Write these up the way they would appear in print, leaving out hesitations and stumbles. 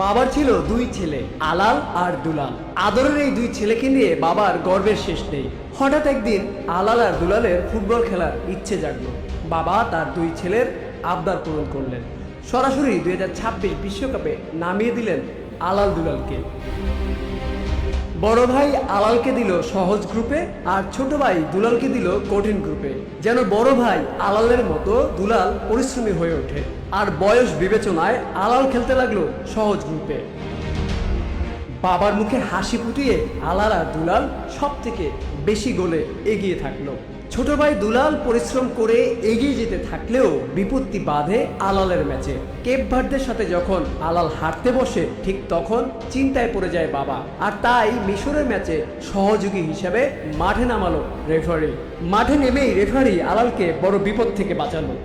বাবার ছিল দুই ছেলে, আলাল আর দুলাল। আদরের এই দুই ছেলেকে নিয়ে বাবার গর্বের শেষ নেই। হঠাৎ একদিন আলাল আর দুলালের ফুটবল খেলার ইচ্ছে জাগলো। বাবা তার দুই ছেলের আবদার পূরণ করলেন। সরাসরি 2026 বিশ্বকাপে নামিয়ে দিলেন আলাল দুলালকে। বড় ভাই আলালকে দিল সহজ গ্রুপে, আর ছোট ভাই দুলালকে দিল কঠিন গ্রুপে, যেন বড় ভাই আলালের মতো দুলাল পরিশ্রমী হয়ে ওঠে। আর বয়স বিবেচনায় আলাল খেলতে লাগলো সহজ গ্রুপে। বাবার মুখে হাসি ফুটিয়ে আলাল আর দুলাল সব থেকে বেশি গোলে এগিয়ে থাকলো। ছোট ভাই দুলাল পরিশ্রম করে এগিয়ে যেতে থাকলেও বিপত্তি বাধে আলালের ম্যাচে। কেপ ভার্দের সাথে যখন আলাল হারতে বসে, ঠিক তখন চিন্তায় পড়ে যায় বাবা। আর তাই মিশরের ম্যাচে সহযোগী হিসেবে মাঠে নামালো রেফারি। মাঠে নেমেই রেফারি আলালকে বড় বিপদ থেকে বাঁচালো।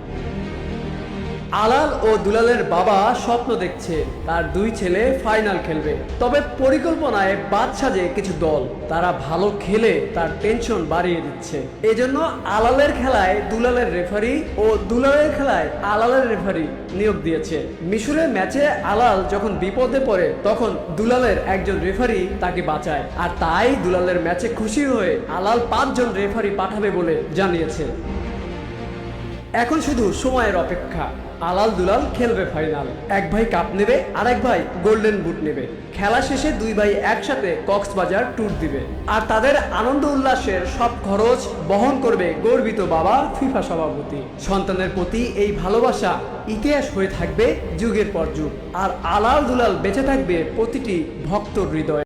আলাল ও দুলালের বাবা স্বপ্ন দেখছে তার দুই ছেলে ফাইনাল খেলবে, তবে পরিকল্পনায় বাদ সাজে কিছু দল। তারা ভালো খেলে তার টেনশন বাড়িয়ে দিচ্ছে। এজন্য আলালের খেলায় দুলালের রেফারি ও দুলালের খেলায় আলালের রেফারি নিয়োগ দিয়েছে। মিশরের ম্যাচে আলাল যখন বিপদে পড়ে, তখন দুলালের একজন রেফারি তাকে বাঁচায়। আর তাই দুলালের ম্যাচে খুশি হয়ে আলাল 5 জন রেফারি পাঠাবে বলে জানিয়েছে। এখন শুধু সময়ের অপেক্ষা। আলাল দুলাল খেলবে ফাইনাল। এক ভাই কাপ নেবে, আর এক ভাই গোল্ডেন বুট নেবে। খেলা শেষে দুই ভাই একসাথে কক্সবাজার ট্যুর দিবে। আর তাদের আনন্দ উল্লাসের সব খরচ বহন করবে গর্বিত বাবা ফিফা সভাপতি। সন্তানের প্রতি এই ভালোবাসা ইতিহাস হয়ে থাকবে যুগের পর যুগ। আর আলাল দুলাল বেঁচে থাকবে প্রতিটি ভক্তর হৃদয়ে।